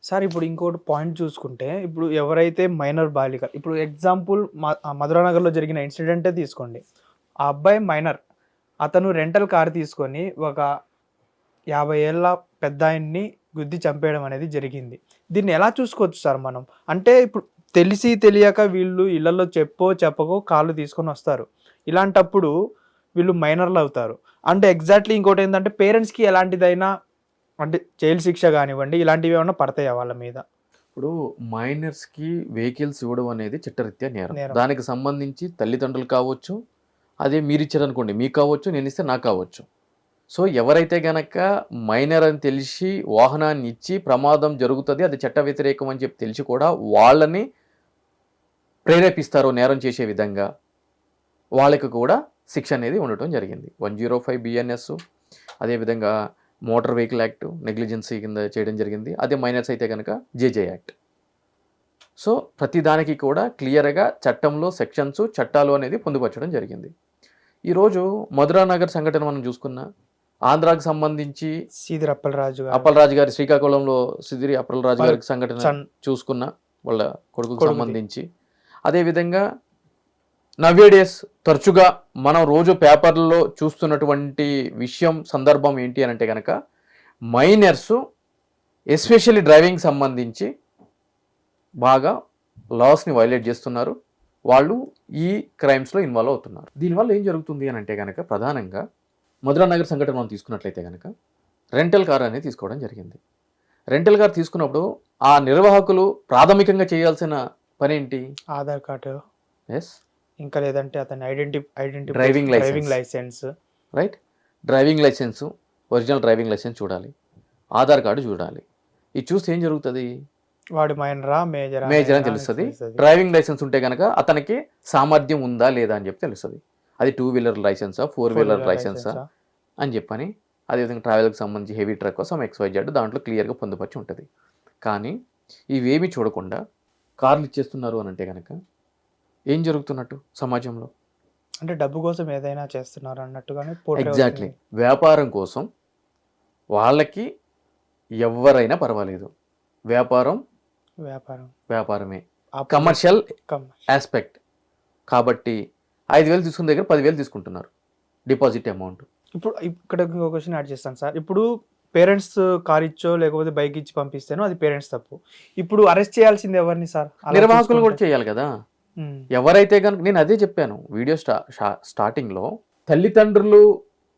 Sir ఇప్పుడు ఇంకోటి point చూసుకుంటే, ఇప్పుడు ఎవరైతే మైనర్ బాలిక, ఇప్పుడు ఎగ్జాంపుల్ మధురానగర్‌లో జరిగిన ఇన్సిడెంటే తీసుకోండి. ఆ అబ్బాయి మైనర్. అతను రెంటల్ కార్ తీసుకొని ఒక 50 ఏళ్ల పెద్దాయన్ని గుద్ది చంపేయడం అనేది జరిగింది. దీన్ని ఎలా చూసుకోవచ్చు సార్ మనం? అంటే ఇప్పుడు తెలిసి తెలియక వీళ్ళు ఇళ్లలో చెప్పకో కార్లు తీసుకొనొస్తారు. ఇలాంటప్పుడు వీళ్ళు మైనర్‌లవుతారు. అంటే ఎగ్జాక్ట్‌లీ ఇంకోటేందంటే పేరెంట్స్‌కి ఎలాంటిదైనా అంటే జైలు శిక్ష గానివ్వండి, ఇలాంటివేమన్నా పడతాయా వాళ్ళ మీద? ఇప్పుడు మైనర్స్‌కి వెహికల్స్ ఇవ్వడం అనేది చట్టరీత్యా నేరం. నేరం. దానికి సంబంధించి తల్లిదండ్రులు కావచ్చు, అదే మీరిచ్చారనుకోండి మీకు కావచ్చు, నేనిస్తే నాకు కావచ్చు. సో, ఎవరైతే గనక మైనర్ అని తెలిసి వాహనాన్ని ఇచ్చి ప్రమాదం జరుగుతది, అది చట్ట వ్యతిరేకం అని చెప్పి తెలిసి కూడా వాళ్ళని ప్రేరేపిస్తారో నేరం చేసే విధంగా, వాళ్ళకి కూడా శిక్ష అనేది ఉండటం జరిగింది. 105 బిఎన్ఎస్, అదేవిధంగా మోటార్ వెహికల్ యాక్ట్ నెగ్లిజెన్సీ కింద చేయడం జరిగింది. అదే మైనర్స్ అయితే కనుక జేజే యాక్ట్. సో ప్రతి దానికి కూడా క్లియర్గా చట్టంలో సెక్షన్స్, చట్టాలు అనేది పొందుపరచడం జరిగింది. ఈరోజు మధురానగర్ సంఘటన మనం చూసుకున్నా, ఆంధ్రాకి సంబంధించి సీదిరి అప్పలరాజు గారి శ్రీకాకుళంలో సిదిరి అప్పలరాజు గారికి సంఘటన చూసుకున్నా, వాళ్ళ కొడుకుకు సంబంధించి. అదేవిధంగా నవ్వేడేస్ తరచుగా మనం రోజు పేపర్లలో చూస్తున్నటువంటి విషయం సందర్భం ఏంటి అని అంటే కనుక మైనర్స్ ఎస్పెషల్లీ డ్రైవింగ్ సంబంధించి బాగా లాస్ని వైలేట్ చేస్తున్నారు. వాళ్ళు ఈ క్రైమ్స్లో ఇన్వాల్వ్ అవుతున్నారు. దీనివల్ల ఏం జరుగుతుంది అని అంటే కనుక ప్రధానంగా మధురానగర్ సంఘటన మనం తీసుకున్నట్లయితే కనుక రెంటల్ కార్ అనేది తీసుకోవడం జరిగింది. రెంటల్ కార్ తీసుకున్నప్పుడు ఆ నిర్వాహకులు ప్రాథమికంగా చేయాల్సిన పని ఏంటి? ఆధార్ కార్డు, ఎస్, ఇంకా లేదంటే అతని identity driving licence, right, driving licence, original driving licence చూడాలి, ఆధార్ కార్డు చూడాలి. ఇది చూస్తే ఏం జరుగుతుంది? వాడు మైనరా మేజర్ అని తెలుస్తుంది. డ్రైవింగ్ లైసెన్స్ ఉంటే కనుక అతనికి సామర్థ్యం ఉందా లేదా అని చెప్పి తెలుస్తుంది. అది 2 వీలర్ లైసెన్సా, 4 వీలర్ లైసెన్సా అని చెప్పని. అదేవిధంగా ట్రావెల్కి సంబంధించి హెవీ ట్రక్ కోసం XYZ దాంట్లో క్లియర్గా పొందుపరిచి ఉంటుంది. కానీ ఇవేమీ చూడకుండా కార్లు ఇచ్చేస్తున్నారు అని అంటే కనుక ఏం జరుగుతున్నట్టు సమాజంలో? అంటే డబ్బు కోసం ఏదైనా చేస్తున్నారు అన్నట్టుగానే. ఎగ్జాక్ట్లీ, వ్యాపారం కోసం. వాళ్ళకి ఎవరైనా పర్వాలేదు, వ్యాపారమే, కమర్షియల్ ఆస్పెక్ట్. కాబట్టి 5,000 తీసుకున్న దగ్గర 10,000 తీసుకుంటున్నారు డిపాజిట్ అమౌంట్. ఇప్పుడు ఇక్కడ ఇంకో క్వశ్చన్ యాడ్ చేస్తాను సార్. ఇప్పుడు పేరెంట్స్ కార్ ఇచ్చో లేకపోతే బైక్ ఇచ్చి పంపిస్తేనో అది పేరెంట్స్ తప్పు. ఇప్పుడు అరెస్ట్ చేయాల్సింది ఎవరిని సార్? నిర్వాహకులు కూడా చేయాలి కదా. ఎవరైతే కనుక, నేను అదే చెప్పాను వీడియో స్టార్టింగ్లో, తల్లిదండ్రులు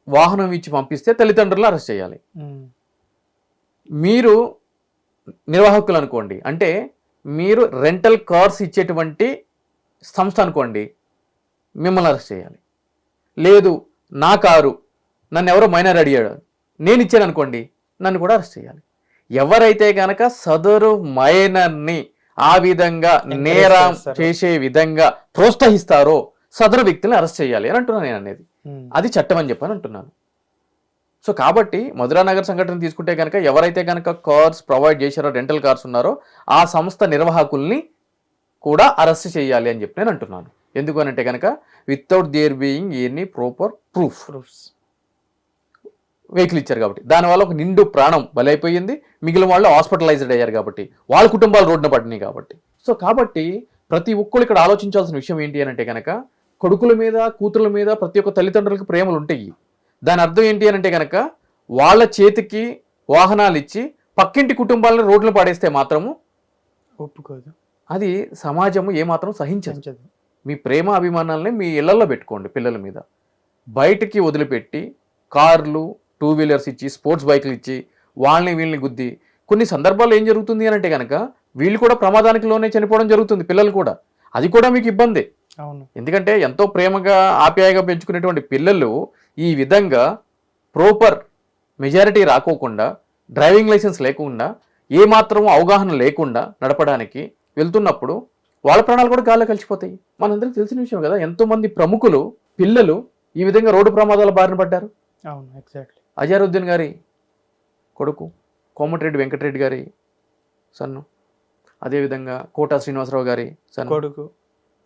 వాహనం ఇచ్చి పంపిస్తే తల్లిదండ్రులు అరెస్ట్ చేయాలి. మీరు నిర్వాహకులు అనుకోండి, అంటే మీరు రెంటల్ కార్స్ ఇచ్చేటువంటి సంస్థ అనుకోండి, మిమ్మల్ని అరెస్ట్ చేయాలి. లేదు, నా కారు నన్ను ఎవరో మైనర్ అడిగాడు, నేను ఇచ్చాను అనుకోండి, నన్ను కూడా అరెస్ట్ చేయాలి. ఎవరైతే కనుక సదరు మైనర్ని ఆ విధంగా నేరం చేసే విధంగా ప్రోత్సహిస్తారో సదరు వ్యక్తులను అరెస్ట్ చేయాలి అని అంటున్నాను నేను అనేది. అది చట్టం అని చెప్పని అంటున్నాను. సో కాబట్టి మధురానగర్ సంఘటన తీసుకుంటే కనుక ఎవరైతే కనుక కార్స్ ప్రొవైడ్ చేశారో, రెంటల్ కార్స్ ఉన్నారో, ఆ సంస్థ నిర్వాహకుల్ని కూడా అరెస్ట్ చేయాలి అని చెప్పి నేను అంటున్నాను. ఎందుకు అని అంటే కనుక without their being any proper proofs vehicle ఇచ్చారు కాబట్టి, దానివల్ల ఒక నిండు ప్రాణం బలైపోయింది. మిగిలిన వాళ్ళు హాస్పిటలైజ్డ్ అయ్యారు కాబట్టి, వాళ్ళ కుటుంబాలు రోడ్డున పడినాయి కాబట్టి. సో కాబట్టి ప్రతి ఒక్కరు ఇక్కడ ఆలోచించాల్సిన విషయం ఏంటి అని అంటే కనుక కొడుకుల మీద, కూతుర్ల మీద ప్రతి ఒక్క తల్లిదండ్రులకి ప్రేమలు ఉంటాయి. దాని అర్థం ఏంటి అని అంటే కనుక వాళ్ళ చేతికి వాహనాలు ఇచ్చి పక్కింటి కుటుంబాలను రోడ్లు పడేస్తే మాత్రము ఒప్పుకోదు. అది సమాజము ఏమాత్రం సహించదు. మీ ప్రేమ అభిమానాలని మీ ఇళ్లలో పెట్టుకోండి. పిల్లల మీద బయటికి వదిలిపెట్టి కార్లు, 2 వీలర్స్ ఇచ్చి, స్పోర్ట్స్ బైక్లు ఇచ్చి వీళ్ళని గుద్ది, కొన్ని సందర్భాల్లో ఏం జరుగుతుంది అని అంటే కనుక వీళ్ళు కూడా ప్రమాదానికి లోనే చనిపోవడం జరుగుతుంది, పిల్లలు కూడా. అది కూడా మీకు ఇబ్బంది. అవును, ఎందుకంటే ఎంతో ప్రేమగా ఆప్యాయంగా పెంచుకునేటువంటి పిల్లలు ఈ విధంగా ప్రాపర్ మెజారిటీ రాకోకుండా, డ్రైవింగ్ లైసెన్స్ లేకుండా, ఏమాత్రం అవగాహన లేకుండా నడపడానికి వెళ్తున్నప్పుడు వాళ్ళ ప్రాణాలు కూడా గాల్లో కలిసిపోతాయి. మనందరికీ తెలిసిన విషయం కదా, ఎంతోమంది ప్రముఖులు పిల్లలు ఈ విధంగా రోడ్డు ప్రమాదాల బారిన పడ్డారు. అవును, ఎగ్జాక్ట్లీ. అజారుద్దీన్ గారి కొడుకు, కోమటిరెడ్డి వెంకటరెడ్డి గారి సన్ను, అదేవిధంగా కోటా శ్రీనివాసరావు గారి సన్ను కొడుకు,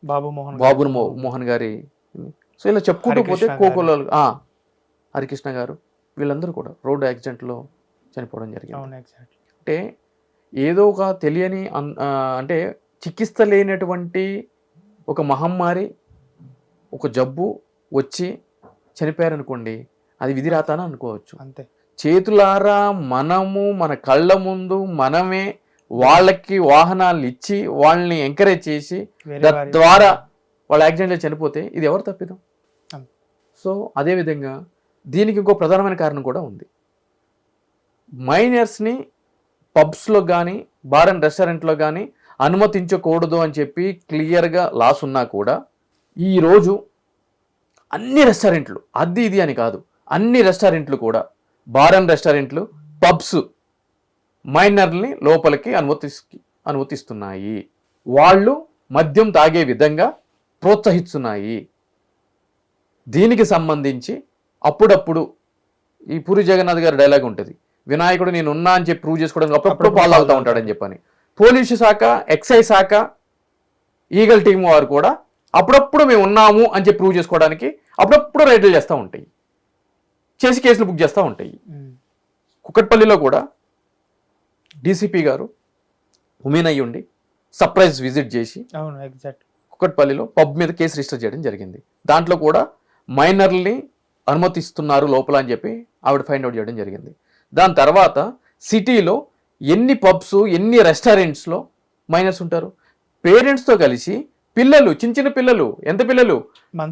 బాబు మోహన్ గారి. సో ఇలా చెప్పుకుంటూ పోతే కోకోలు, హరికృష్ణ గారు, వీళ్ళందరూ కూడా రోడ్డు యాక్సిడెంట్లో చనిపోవడం జరిగింది. అవును, ఎగ్జాక్ట్లీ. అంటే ఏదో ఒక తెలియని అంటే చికిత్స లేనటువంటి ఒక మహమ్మారి, ఒక జబ్బు వచ్చి చనిపోయారనుకోండి, అది విధిరాత అని అనుకోవచ్చు. అంతే. చేతులారా మనము మన కళ్ళ ముందు మనమే వాళ్ళకి వాహనాలు ఇచ్చి వాళ్ళని ఎంకరేజ్ చేసి తద్వారా వాళ్ళ యాక్సిడెంట్లో చనిపోతే ఇది ఎవరు తప్పిదం? సో అదేవిధంగా దీనికి ఇంకో ప్రధానమైన కారణం కూడా ఉంది. మైనర్స్ని పబ్స్లో కానీ బార్ అండ్ రెస్టారెంట్లో కానీ అనుమతించకూడదు అని చెప్పి క్లియర్గా లాస్ ఉన్నా కూడా ఈరోజు అన్ని రెస్టారెంట్లు, అది ఇది అని కాదు, అన్ని రెస్టారెంట్లు కూడా, బార్ అండ్ రెస్టారెంట్లు, పబ్స్ మైనర్ని లోపలికి అనుమతిస్తున్నాయి. వాళ్ళు మద్యం తాగే విధంగా ప్రోత్సహిస్తున్నాయి. దీనికి సంబంధించి అప్పుడప్పుడు ఈ పూరి జగన్నాథ్ గారి డైలాగ్ ఉంటుంది, వినాయకుడు నేను ఉన్నా అని చెప్పి ప్రూవ్ చేసుకోవడానికి అప్పుడప్పుడు పాలు తాగుతూ ఉంటాడని చెప్పని. పోలీసు శాఖ, ఎక్సైజ్ శాఖ, ఈగల్ టీం వారు కూడా అప్పుడప్పుడు మేము ఉన్నాము అని చెప్పి ప్రూవ్ చేసుకోవడానికి అప్పుడప్పుడు రైడ్లు చేస్తూ ఉంటాయి, చేసి కేసులు బుక్ చేస్తూ ఉంటాయి. కుక్కట్పల్లిలో కూడా డీసీపీ గారు ఉమెన్ అయ్యి ఉండి సర్ప్రైజ్ విజిట్ చేసి కుక్కట్పల్లిలో పబ్ మీద కేసు రిజిస్టర్ చేయడం జరిగింది. దాంట్లో కూడా మైనర్ని అనుమతిస్తున్నారు లోపల అని చెప్పి ఆవిడ ఫైండ్ అవుట్ చేయడం జరిగింది. దాని తర్వాత సిటీలో ఎన్ని పబ్స్, ఎన్ని రెస్టారెంట్స్లో మైనర్స్ ఉంటారు. పేరెంట్స్తో కలిసి పిల్లలు, చిన్న చిన్న పిల్లలు, ఎంత పిల్లలు,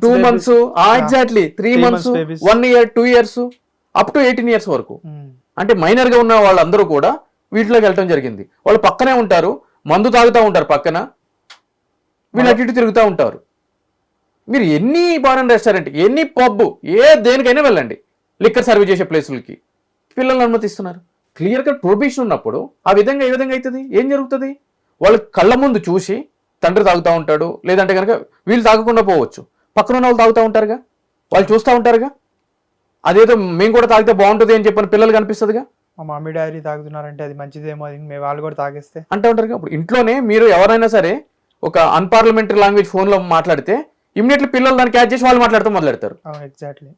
2 months, exactly 3 months, 1 year, 2 years, up to 18 years వరకు, అంటే మైనర్గా ఉన్న వాళ్ళందరూ కూడా వీటిలోకి వెళ్ళటం జరిగింది. వాళ్ళు పక్కనే ఉంటారు, మందు తాగుతూ ఉంటారు పక్కన, వీళ్ళు అటు ఇటు తిరుగుతూ ఉంటారు. మీరు ఎన్ని బార్ అండ్ రెస్టారెంట్, ఎన్ని పబ్, దేనికైనా వెళ్ళండి, లిక్కర్ సర్వీస్ చేసే ప్లేసులకి పిల్లల్ని అనుమతిస్తున్నారు. క్లియర్గా ప్రొహిబిషన్ ఉన్నప్పుడు ఆ విధంగా ఏ విధంగా అవుతుంది? ఏం జరుగుతుంది? వాళ్ళు కళ్ళ ముందు చూసి తండ్రి తాగుతూ ఉంటాడు, లేదంటే కనుక వీళ్ళు తాగకుండా పోవచ్చు, పక్కన ఉన్న వాళ్ళు తాగుతూ ఉంటారుగా, వాళ్ళు చూస్తూ ఉంటారుగా, అదేదో మేము కూడా తాగితే బాగుంటుంది అని చెప్పని పిల్లలు కనిపిస్తుందిగా. మా మమ్మీ డాడీ తాగుతున్నారంటే అది మంచిదేమో, అది మేము వాళ్ళు కూడా తాగేస్తే అంటూ ఉంటారుగా. ఇప్పుడు ఇంట్లోనే మీరు ఎవరైనా సరే ఒక అన్పార్లమెంటరీ లాంగ్వేజ్ ఫోన్లో మాట్లాడితే ఇమ్మీడియట్లీ పిల్లలు దాన్ని క్యాచ్ చేసి వాళ్ళు మాట్లాడుతూ మొదలెడతారు. ఎగ్జాక్ట్లీ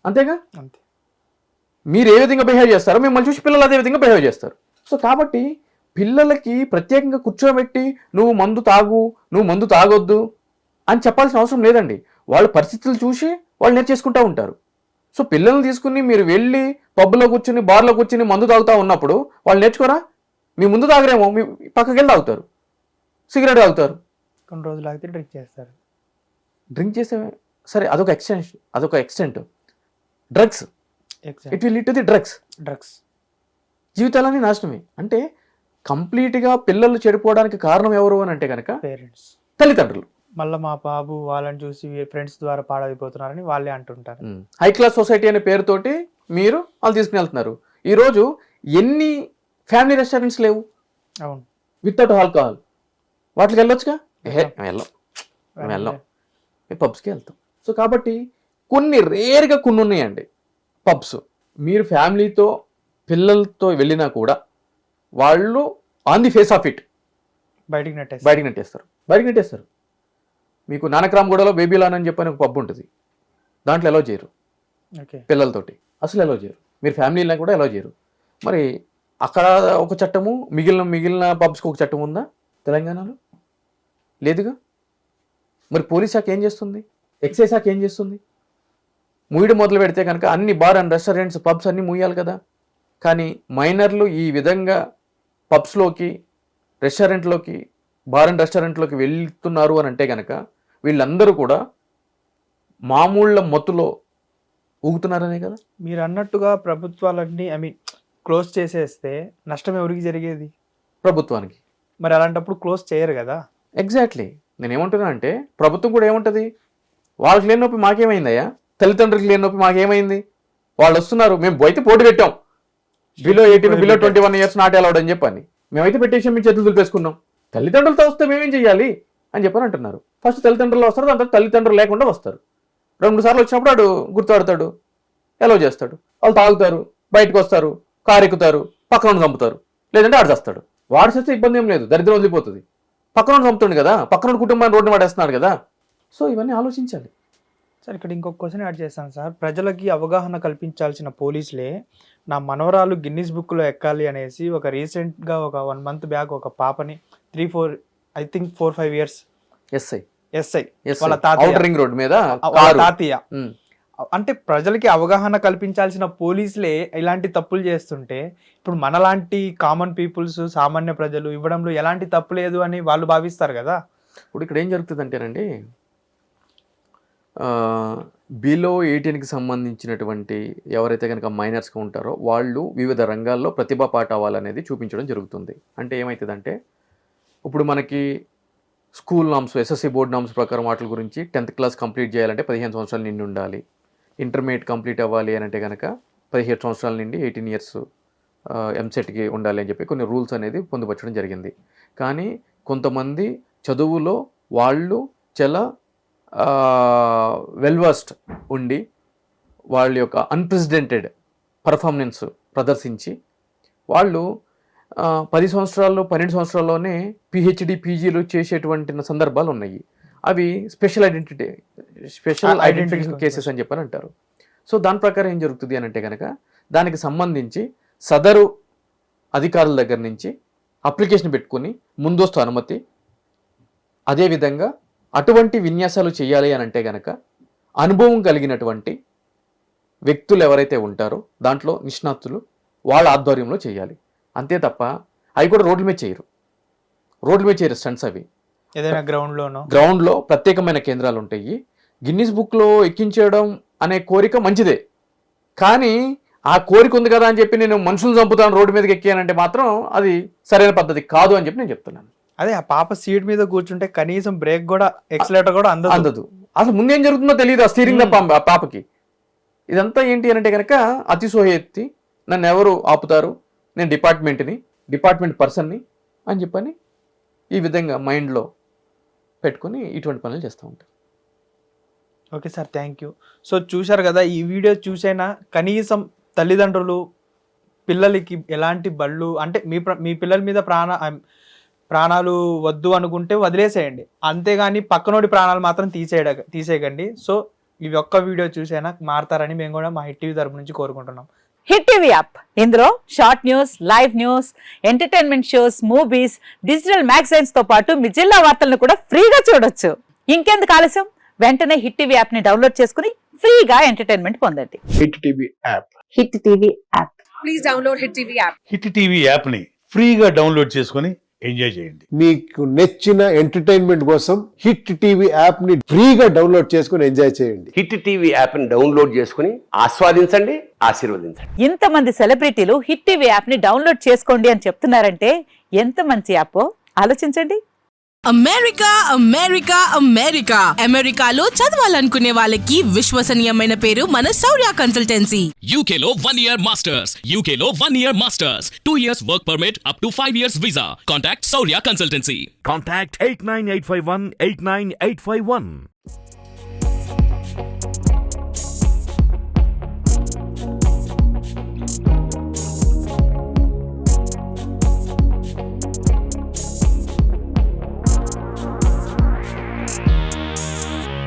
అంతేగా. అంతే. మీరు ఏ విధంగా బిహేవ్ చేస్తారో మిమ్మల్ని చూసి పిల్లలు అదే విధంగా బిహేవ్ చేస్తారు. సో కాబట్టి పిల్లలకి ప్రత్యేకంగా కూర్చోబెట్టి నువ్వు మందు తాగు, నువ్వు మందు తాగొద్దు అని చెప్పాల్సిన అవసరం లేదండి. వాళ్ళ పరిస్థితులు చూసి వాళ్ళు నేర్చేసుకుంటూ ఉంటారు. సో పిల్లల్ని తీసుకుని మీరు వెళ్ళి పబ్లో కూర్చుని, బార్లో కూర్చుని మందు తాగుతూ ఉన్నప్పుడు వాళ్ళు నేర్చుకోరా? మీ ముందు తాగరేమో, మీ పక్కకి వెళ్ళి తాగుతారు, సిగరెట్ తాగుతారు, కొన్ని రోజులు ఆగితే డ్రింక్ చేస్తారు. డ్రింక్ చేసే సరే అదొక extent. Drugs, it will lead to the drugs. జీవితాలన్నీ నాశనమే. అంటే కంప్లీట్గా పిల్లలు చెడిపోవడానికి కారణం ఎవరు అని అంటే కనుక పేరెంట్స్, తల్లిదండ్రులు. మళ్ళీ మా బాబు వాళ్ళని చూసి ఫ్రెండ్స్ ద్వారా పాడైపోతున్నారని వాళ్ళే అంటుంటారు. హై క్లాస్ సొసైటీ అనే పేరుతోటి మీరు వాళ్ళు తీసుకుని వెళ్తున్నారు. ఈరోజు ఎన్ని ఫ్యామిలీ రెస్టారెంట్స్ లేవు? అవును. వితౌట్ ఆల్కహాల్ వాటికి వెళ్ళొచ్చుగా. వెళ్ళాం, పబ్స్కి వెళ్తాం. సో కాబట్టి కొన్ని రేర్గా కొన్ని ఉన్నాయండి పబ్స్. మీరు ఫ్యామిలీతో పిల్లలతో వెళ్ళినా కూడా వాళ్ళు on the face of it బయటికి నెట్టేస్తారు. మీకు నానక్రామ్గూడలో బేబీలాన్ అని చెప్పని ఒక పబ్ ఉంటుంది, దాంట్లో ఎలా చేయరు పిల్లలతోటి, అసలు ఎలా చేయరు. మీరు ఫ్యామిలీలో కూడా ఎలా చేయరు. మరి అక్కడ ఒక చట్టము, మిగిలిన పబ్స్కి ఒక చట్టం ఉందా తెలంగాణలో? లేదుగా. మరి పోలీస్ శాఖ ఏం చేస్తుంది? ఎక్సైజ్ శాఖ ఏం చేస్తుంది? మూయడం మొదలు పెడితే కనుక అన్ని బార్ అండ్ రెస్టారెంట్స్, పబ్స్ అన్నీ మూయాలి కదా. కానీ మైనర్లు ఈ విధంగా పబ్స్లోకి, రెస్టారెంట్లోకి, బార్ అండ్ రెస్టారెంట్లోకి వెళ్తున్నారు అని అంటే కనుక వీళ్ళందరూ కూడా మామూళ్ళ మత్తులో ఊగుతున్నారనే కదా. మీరు అన్నట్టుగా ప్రభుత్వాలన్నీ క్లోజ్ చేసేస్తే నష్టం ఎవరికి జరిగేది? ప్రభుత్వానికి. మరి అలాంటప్పుడు క్లోజ్ చేయరు కదా. ఎగ్జాక్ట్లీ. నేను ఏమంటున్నా అంటే ప్రభుత్వం కూడా ఏముంటుంది, వాళ్ళకి లేని నొప్పి మాకేమైందయ్యా, తల్లిదండ్రులకి లేని నొప్పి మాకేమైంది, వాళ్ళు వస్తున్నారు, మేము అయితే పోటీ పెట్టాం, below 18, below 21 years not allowed అని చెప్పని, మేమైతే పెట్టేసి మేము చేతులు దులిపేసుకున్నాం, తల్లిదండ్రులతో వస్తే మేమేం చెయ్యాలి అని చెప్పని అంటున్నారు. ఫస్ట్ తల్లిదండ్రులు వస్తారు, దాంట్లో తల్లిదండ్రులు లేకుండా వస్తారు. 2-3 సార్లు వచ్చినప్పుడు వాడు గుర్తుపడతాడు, అలౌ చేస్తాడు, వాళ్ళు తాగుతారు, బయటకు వస్తారు, కారు ఎక్కుతారు, పక్కన చంపుతారు, లేదంటే ఆడు చేస్తాడు. వాడు చేస్తే ఇబ్బంది ఏం లేదు, దరిద్రం వదిలిపోతుంది. పక్కన చంపుతుంది కదా, పక్కన కుటుంబాన్ని రోడ్డు పడేస్తున్నాడు కదా. సో ఇవన్నీ ఆలోచించాలి. సార్ ఇక్కడ ఇంకొక క్వశ్చన్ యాడ్ చేస్తాను సార్. ప్రజలకి అవగాహన కల్పించాల్సిన పోలీసులే నా మనవరాలు గిన్నిస్ బుక్లో ఎక్కాలి అనేసి ఒక రీసెంట్గా ఒక 1 month బ్యాక్ ఒక పాపని 4-5 years ఎస్ఐ వాళ్ళ ఔటర్ రింగ్ రోడ్ మీద తాతయ్య అంటే ప్రజలకి అవగాహన కల్పించాల్సిన పోలీసులే ఇలాంటి తప్పులు చేస్తుంటే ఇప్పుడు మనలాంటి కామన్ పీపుల్స్ సామాన్య ప్రజలు ఇవ్వడంలో ఎలాంటి తప్పు లేదు అని వాళ్ళు భావిస్తారు కదా. ఇప్పుడు ఇక్కడ ఏం జరుగుతుంది అంటేనండి, బిలో 18కి సంబంధించినటువంటి ఎవరైతే కనుక మైనర్స్గా ఉంటారో వాళ్ళు వివిధ రంగాల్లో ప్రతిభా పాఠవాలు అనేది చూపించడం జరుగుతుంది. అంటే ఏమవుతుందంటే ఇప్పుడు మనకి school norms, SSC board norms ప్రకారం వాటి గురించి 10th class కంప్లీట్ చేయాలంటే 15 సంవత్సరాల నిండి ఉండాలి. ఇంటర్మీడియట్ కంప్లీట్ అవ్వాలి అని అంటే కనుక 17 సంవత్సరాల నుండి 18 years ఎంసెట్కి ఉండాలి అని చెప్పి కొన్ని రూల్స్ అనేది పొందుపరచడం జరిగింది. కానీ కొంతమంది చదువులో వాళ్ళు చాలా వెల్వర్స్డ్ ఉండి వాళ్ళ యొక్క అన్ప్రెసిడెంటెడ్ పర్ఫార్మెన్స్ ప్రదర్శించి వాళ్ళు 10 సంవత్సరాల్లో 12 సంవత్సరాల్లోనే పిహెచ్డి పీజీలు చేసేటువంటి సందర్భాలు ఉన్నాయి. అవి స్పెషల్ ఐడెంటిఫికేషన్ కేసెస్ అని చెప్పని అంటారు. సో దాని ప్రకారం ఏం జరుగుతుంది అని అంటే కనుక దానికి సంబంధించి సదరు అధికారుల దగ్గర నుంచి అప్లికేషన్ పెట్టుకుని ముందస్తు అనుమతి, అదేవిధంగా అటువంటి విన్యాసాలు చేయాలి అని అంటే కనుక అనుభవం కలిగినటువంటి వ్యక్తులు ఎవరైతే ఉంటారో దాంట్లో నిష్ణాతులు వాళ్ళ ఆధ్వర్యంలో చేయాలి. అంతే తప్ప అవి కూడా రోడ్ల మీద చేయరు స్టంట్స్. అవి ఏదైనా గ్రౌండ్లో ప్రత్యేకమైన కేంద్రాలు ఉంటాయి. గిన్నిస్ బుక్లో ఎక్కించడం అనే కోరిక మంచిదే, కానీ ఆ కోరిక ఉంది కదా అని చెప్పి నేను మనుషులు చంపుతాను రోడ్డు మీదకి ఎక్కానంటే మాత్రం అది సరైన పద్ధతి కాదు అని చెప్పి నేను చెప్తున్నాను. అదే ఆ పాప సీట్ మీద కూర్చుంటే కనీసం బ్రేక్ కూడా ఎక్సలేటర్ కూడా అందదు. అసలు ముందేం జరుగుతుందో తెలియదు ఆ స్టీరింగ్ ఆ పాపకి. ఇదంతా ఏంటి అని అంటే కనుక అతిశోహెత్తి నన్ను ఎవరు ఆపుతారు, నేను డిపార్ట్మెంట్ పర్సన్ని అని చెప్పని ఈ విధంగా మైండ్లో పెట్టుకుని ఇటువంటి పనులు చేస్తూ ఉంటారు. Okay sir, thank you. So చూశారు కదా, ఈ వీడియో చూసైనా కనీసం తల్లిదండ్రులు పిల్లలకి ఎలాంటి బళ్ళు అంటే మీ పిల్లల మీద ప్రాణాలు వద్దు అనుకుంటే వదిలేసేయండి, అంతేగాని పక్కనోడి ప్రాణాలు మాత్రం తీసేయకండి. సో ఈ ఒక్క వీడియో చూసైనా మారతారని మేము కూడా మా హిట్ టీవీ తరపు నుంచి కోరుకుంటున్నాం. హిట్ టీవీ యాప్, ఇందులో short news, live news, entertainment shows, movies, digital magazines తో పాటు మీ జిల్లా వార్తలను కూడా ఫ్రీగా చూడొచ్చు. ఇంకెందుకు ఆలస్యం, వెంటనే హిట్ టీవీ యాప్ ని డౌన్లోడ్ చేసుకుని ఫ్రీగా ఎంటర్టైన్మెంట్ పొందండి. Hit TV app. Hit TV app. Please download hit TV app. Hit TV app ని ఫ్రీగా డౌన్లోడ్ చేసుకొని ఎంజాయ్ చేయండి. మీకు నచ్చిన ఎంటర్టైన్మెంట్ కోసం హిట్ టీవీ యాప్ ని ఫ్రీగా డౌన్లోడ్ చేసుకొని ఎంజాయ్ చేయండి. హిట్ టీవీ యాప్ ని డౌన్లోడ్ చేసుకుని ఆస్వాదించండి, ఆశీర్వదించండి. ఇంతమంది సెలబ్రిటీలు హిట్ టీవీ యాప్ ని డౌన్లోడ్ చేసుకోండి అని చెప్తున్నారంటే ఎంత మంచి యాప్ ఆలోచించండి. అమెరికాలో చదవాలనుకునే వాళ్ళకి విశ్వసనీయమైన పేరు మన శౌర్య కన్సల్టెన్సీ. UK లో 1 year masters, UK లో 1 year masters, 2 years work permit up to 5 years visa. Contact Saurya Consultancy. Contact 89851 89851.